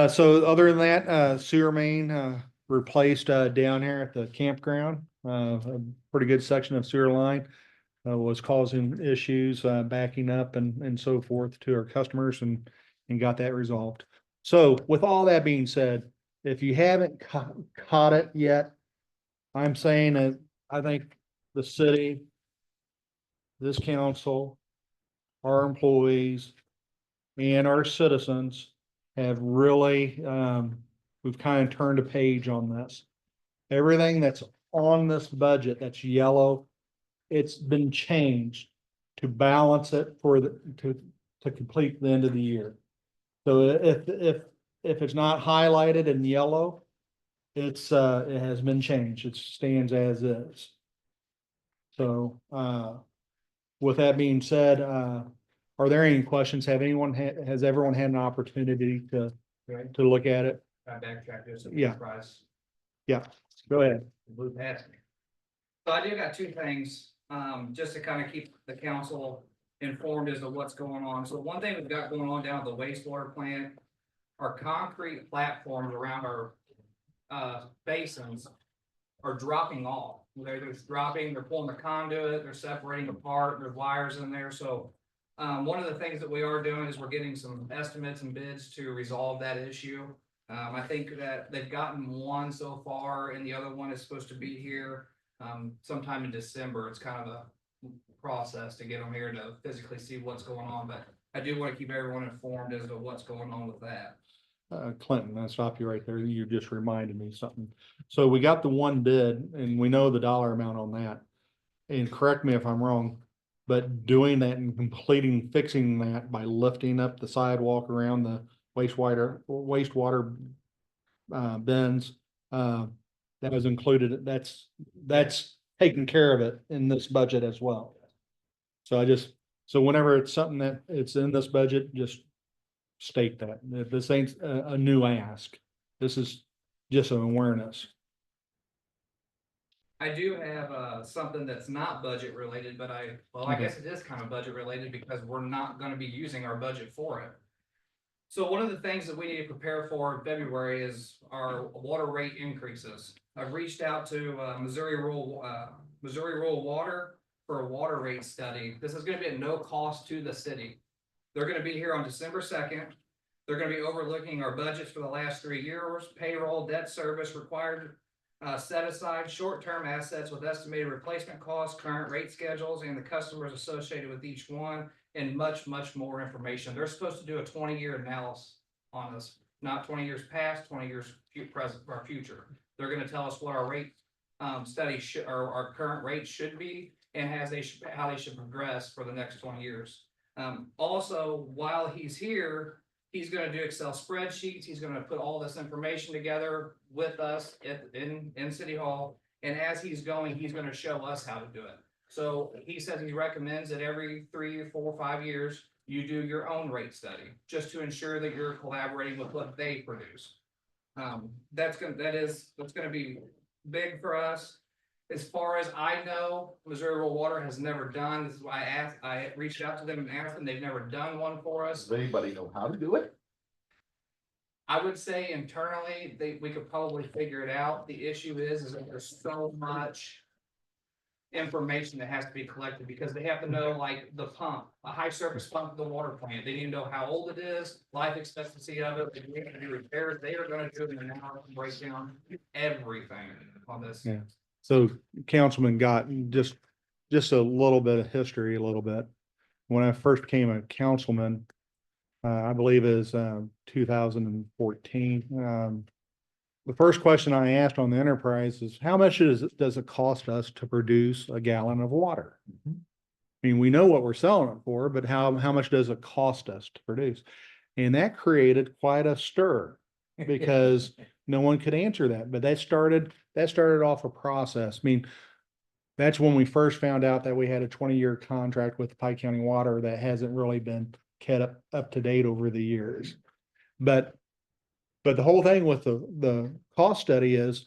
So other than that, sewer main, replaced, down here at the campground, a pretty good section of sewer line. Was causing issues, backing up and so forth to our customers and got that resolved. So with all that being said, if you haven't caught it yet, I'm saying that I think the city, this council, our employees, and our citizens have really, we've kind of turned a page on this. Everything that's on this budget that's yellow, it's been changed to balance it to complete the end of the year. So if it's not highlighted in yellow, it has been changed. It stands as is. So, with that being said, are there any questions? Has everyone had an opportunity to look at it? I backtracked just a Yeah. price. Yeah, go ahead. Blue past me. So I do got two things, just to kind of keep the council informed as to what's going on. So one thing we've got going on down at the wastewater plant, our concrete platforms around our basins are dropping off. They're just dropping, they're pulling the conduit, they're separating apart, there's wires in there, so. One of the things that we are doing is we're getting some estimates and bids to resolve that issue. I think that they've gotten one so far and the other one is supposed to be here sometime in December. It's kind of a process to get them here to physically see what's going on, but I do want to keep everyone informed as to what's going on with that. Clinton, I'll stop you right there. You just reminded me something. So we got the one bid and we know the dollar amount on that. And correct me if I'm wrong, but doing that and completing, fixing that by lifting up the sidewalk around the wastewater bins, that was included. That's taking care of it in this budget as well. So whenever it's something that it's in this budget, just state that this ain't a new ask. This is just an awareness. I do have something that's not budget related, but I guess it is kind of budget related because we're not gonna be using our budget for it. So one of the things that we need to prepare for in February is our water rate increases. I've reached out to Missouri Rural Water for a water rate study. This is gonna be at no cost to the city. They're gonna be here on December 2nd. They're gonna be overlooking our budgets for the last 3 years, payroll, debt service required. Set aside short-term assets with estimated replacement costs, current rate schedules, and the customers associated with each one, and much, much more information. They're supposed to do a 20-year analysis on us, not 20 years past, 20 years present, or future. They're gonna tell us what our rate study should, or our current rate should be, and how they should progress for the next 20 years. Also, while he's here, he's gonna do Excel spreadsheets. He's gonna put all this information together with us in City Hall. And as he's going, he's gonna show us how to do it. So he says he recommends that every 3, 4, 5 years, you do your own rate study, just to ensure that you're collaborating with what they produce. That's gonna be big for us. As far as I know, Missouri Rural Water has never done, this is why I reached out to them and asked them, they've never done one for us. Does anybody know how to do it? I would say internally, we could probably figure it out. The issue is that there's so much information that has to be collected because they have to know like the pump, a high surface pump of the water plant. They need to know how old it is, life expectancy of it. They need to do repairs. They are gonna do an analysis and break down everything on this. Yeah. So Councilman got just a little bit of history, a little bit. When I first became a councilman, I believe is 2014. The first question I asked on the enterprise is how much does it cost us to produce a gallon of water? I mean, we know what we're selling it for, but how much does it cost us to produce? And that created quite a stir because no one could answer that. But that started off a process. I mean, that's when we first found out that we had a 20-year contract with Pike County Water that hasn't really been kept up to date over the years. But the whole thing with the cost study is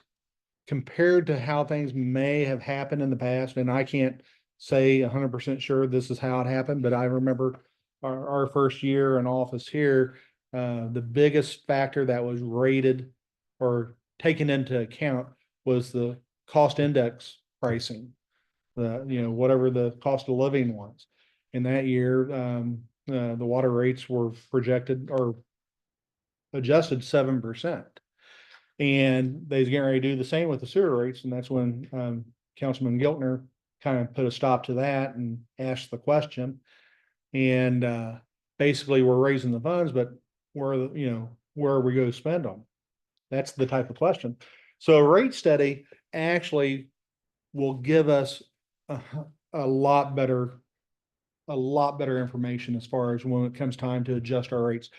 compared to how things may have happened in the past, and I can't say 100% sure this is how it happened, but I remember our first year in office here, the biggest factor that was rated or taken into account was the cost index pricing, whatever the cost of living was. In that year, the water rates were projected or adjusted 7%. And they was getting ready to do the same with the sewer rates. And that's when Councilman Giltner kind of put a stop to that and asked the question. And basically we're raising the funds, but where are we going to spend them? That's the type of question. So a rate study actually will give us a lot better information as far as when it comes time to adjust our rates.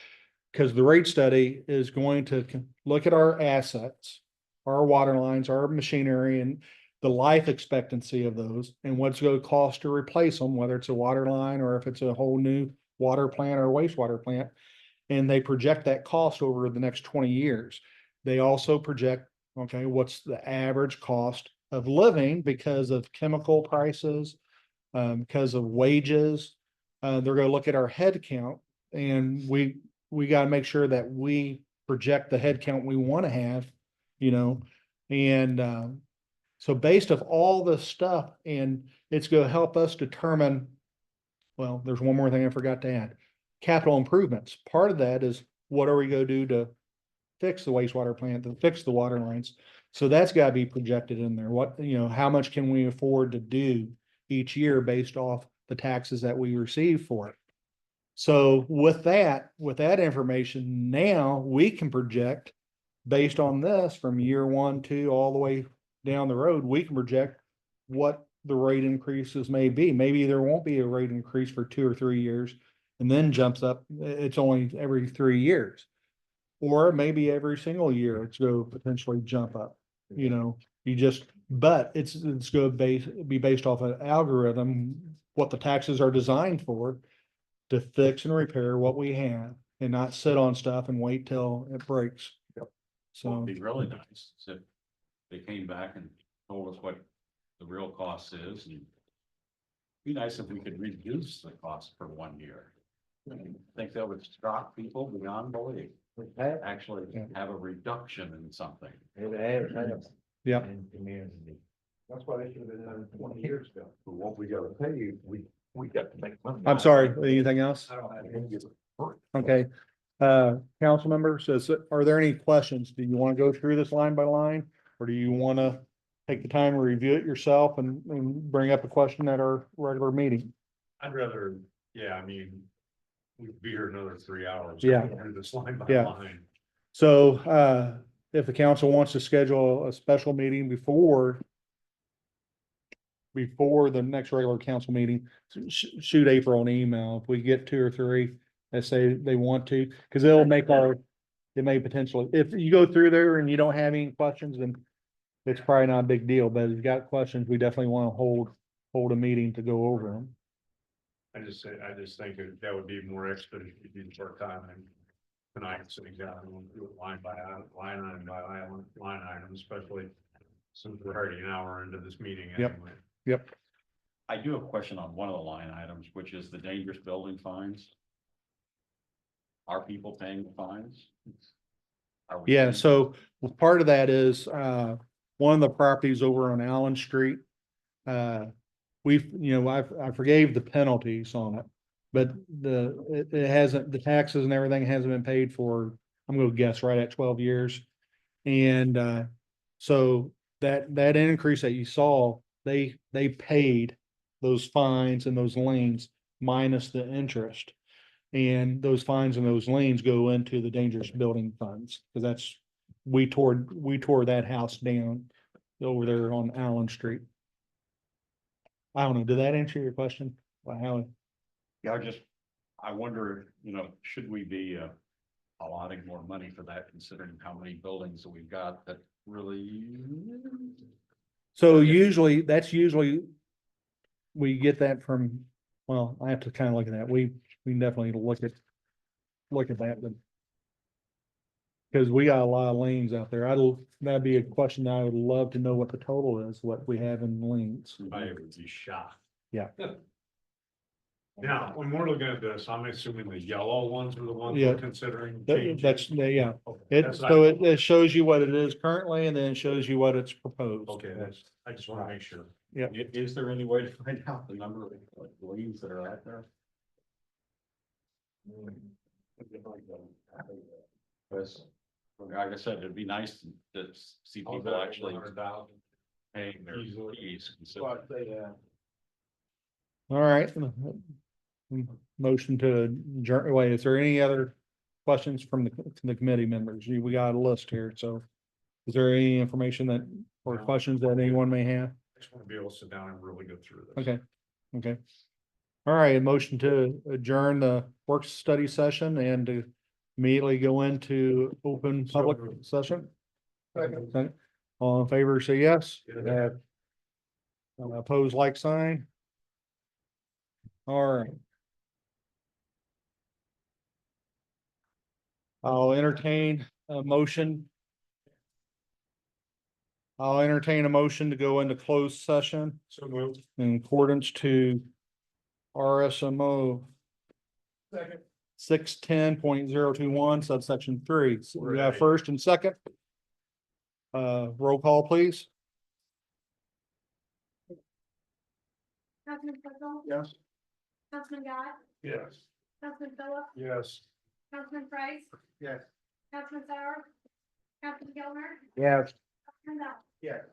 Because the rate study is going to look at our assets, our water lines, our machinery, and the life expectancy of those, and what's going to cost to replace them, whether it's a water line or if it's a whole new water plant or wastewater plant. And they project that cost over the next 20 years. They also project, okay, what's the average cost of living because of chemical prices, because of wages, they're gonna look at our head count, and we gotta make sure that we project the head count we wanna have, you know, and, so based of all this stuff, and it's gonna help us determine, well, there's one more thing I forgot to add. Capital improvements. Part of that is what are we gonna do to fix the wastewater plant, to fix the water lines? So that's gotta be projected in there. What, you know, how much can we afford to do each year based off the taxes that we receive for it? So with that information, now we can project based on this from year 1, 2, all the way down the road, we can project what the rate increases may be. Maybe there won't be a rate increase for 2 or 3 years and then jumps up. It's only every 3 years. Or maybe every single year it's going to potentially jump up, you know, but it's going to be based off an algorithm, what the taxes are designed for, to fix and repair what we have and not sit on stuff and wait till it breaks. What So, would be really nice is if they came back and told us what the real cost is, and be nice if we could reduce the cost for 1 year. I think that would shock people beyond belief. Actually Yeah. have a reduction in something. yeah, That's why they should have been done 20 years ago. But what we gotta pay you, we got to make money. I'm sorry, anything else? I don't have any. Okay. Council members, are there any questions? Do you want to go through this line by line? Or do you want to take the time to review it yourself and bring up a question at our regular meeting? I'd rather, yeah, I mean, we'd be here another 3 hours. Yeah. Through this line by Yeah. line. So, if the council wants to schedule a special meeting before the next regular council meeting, shoot April an email. If we get 2 or 3 that say they want to, because it may potentially, if you go through there and you don't have any questions, then it's probably not a big deal, but if you've got questions, we definitely want to hold a meeting to go over them. I just think that would be more expeditious if you did short time and tonight, sitting down and we'll do it line by line item by line item, especially since we're already an hour into this meeting Yep. anyway. Yep. I do have a question on one of the line items, which is the dangerous building fines. Are people paying the fines? Are we Yeah, paying- so part of that is, one of the properties over on Allen Street. I forgave the penalties on it, but it hasn't, the taxes and everything hasn't been paid for, I'm gonna guess right at 12 years. And, so that increase that you saw, they paid those fines and those liens minus the interest. And those fines and those liens go into the dangerous building funds, because we tore that house down over there on Allen Street. I don't know, did that answer your question? Well, how, Yeah, I wonder, should we be allotting more money for that, considering how many buildings that we've got that really? so that's usually we get that from, well, I have to kind of look at that. We can definitely look at that, but because we got a lot of liens out there. That'd be a question that I would love to know what the total is, what we have in liens. I would be shocked. Yeah. Now, when we're looking at this, I'm assuming the yellow ones are the ones Yeah. we're considering That- changing. yeah. Okay, that's what I- It shows you what it is currently, and then it shows you what it's proposed. Okay, I just want to make sure. Is there any way to find out the number of liens that are out there? Because, like I said, it'd be nice to see people actually paying their Easily. fees. So I'd say, All right. Motion to adjourn. Wait, is there any other questions from the committee members? We got a list here, so is there any information or questions that anyone may have? I just want to be able to sit down and really go through this. Okay. All right, a motion to adjourn the work study session and to immediately go into open public session. Second. All in favor, say yes. Yeah. Opposed, like sign. All right. I'll entertain a motion. I'll entertain a motion to go into closed session So moved. in accordance to RSMO Second. 610.021 subsection 3. So we have Right. first and second. Roll call, please. Councilman Circle, Yes. Councilman Dodd, Yes. Councilman Phillips, Yes. Councilman Price, Yes. Councilman Sauer, Councilman Gilmer, Yes. Councilman Dodd. Yes.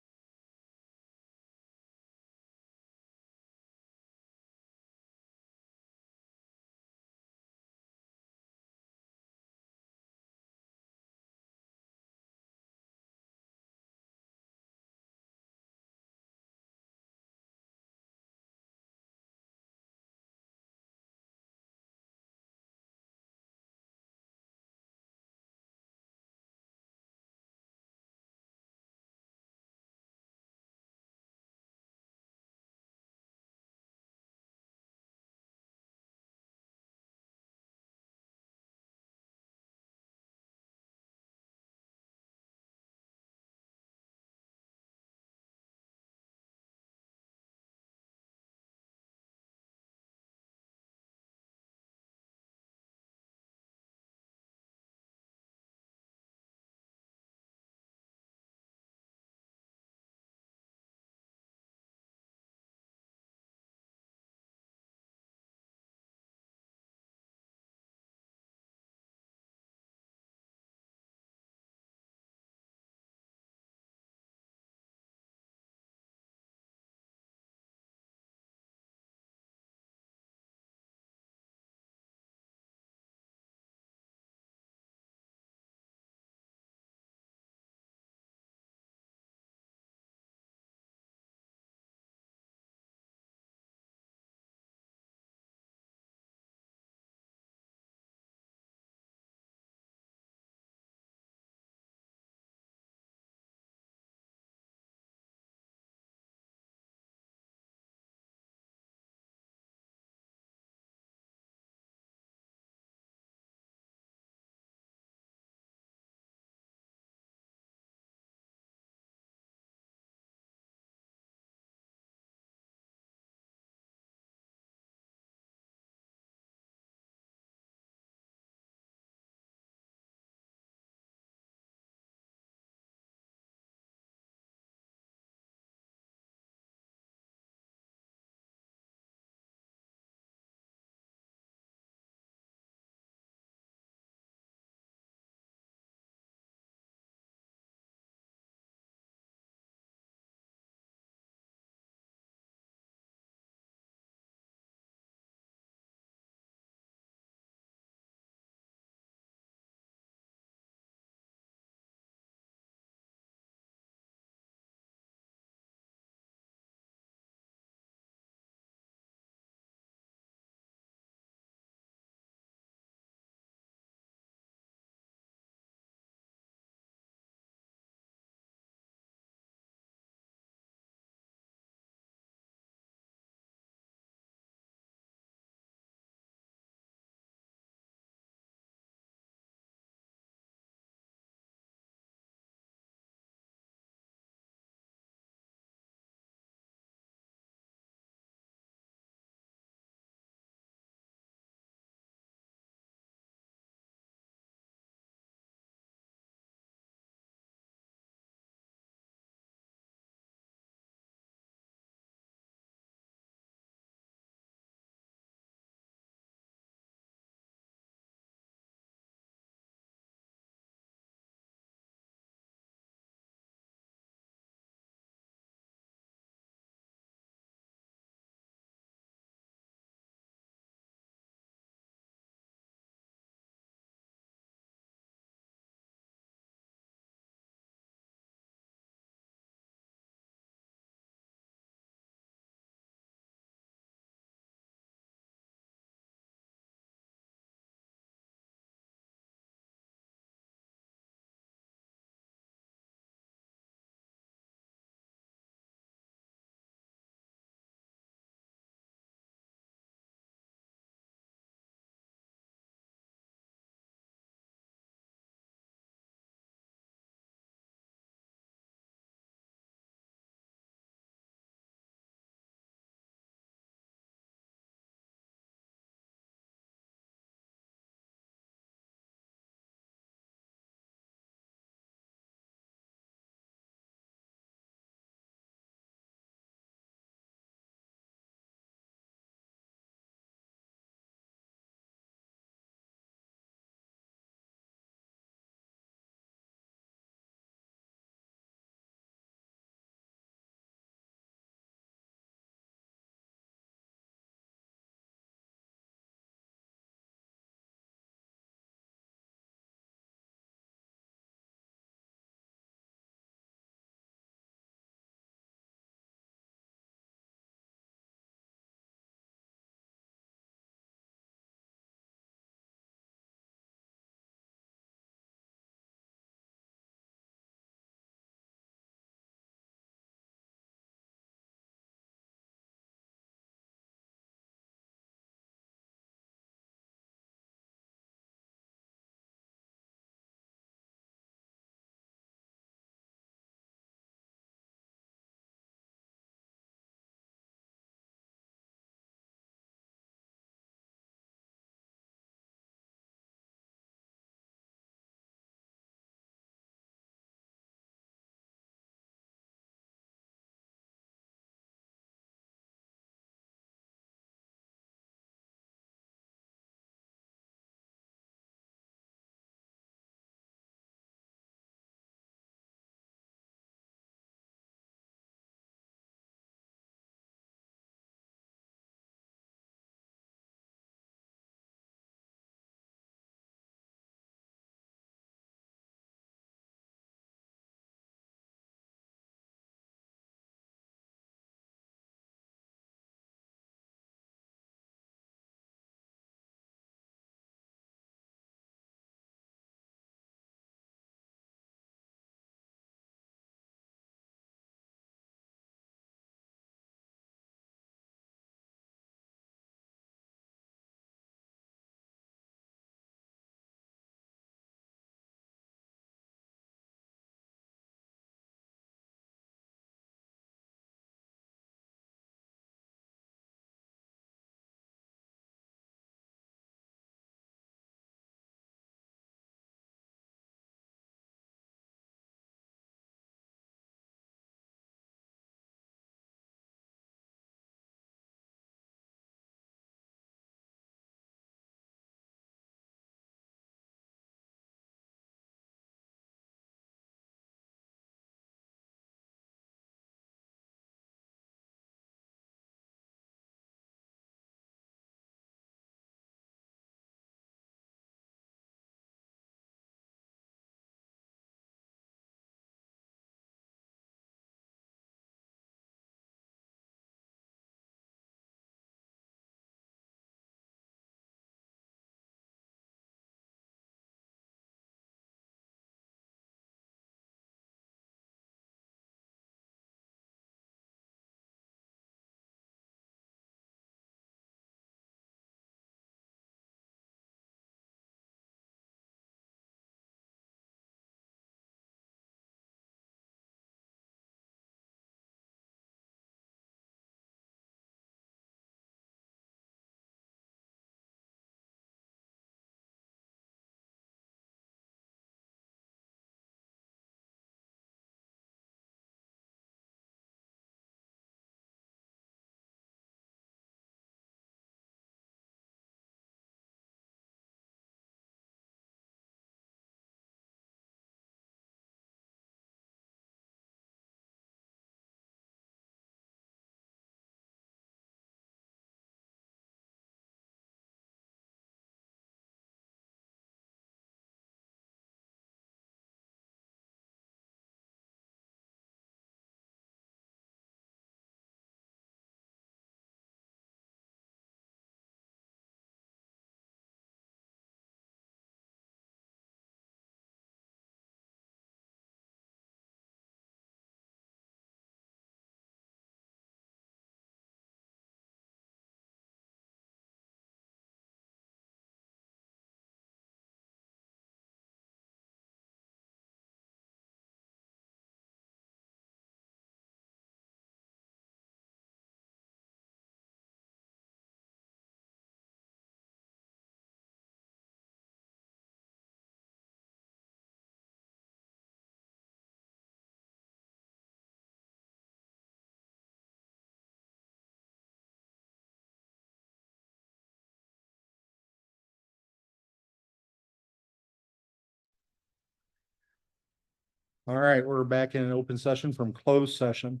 All right, we're back in an open session from closed session.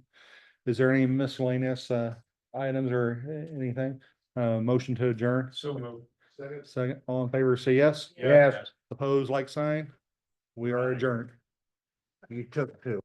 Is there any miscellaneous items or anything? Motion to adjourn? So moved. Second, all in favor, say yes. Yes. Opposed, like sign. We are Aye. adjourned. You took two.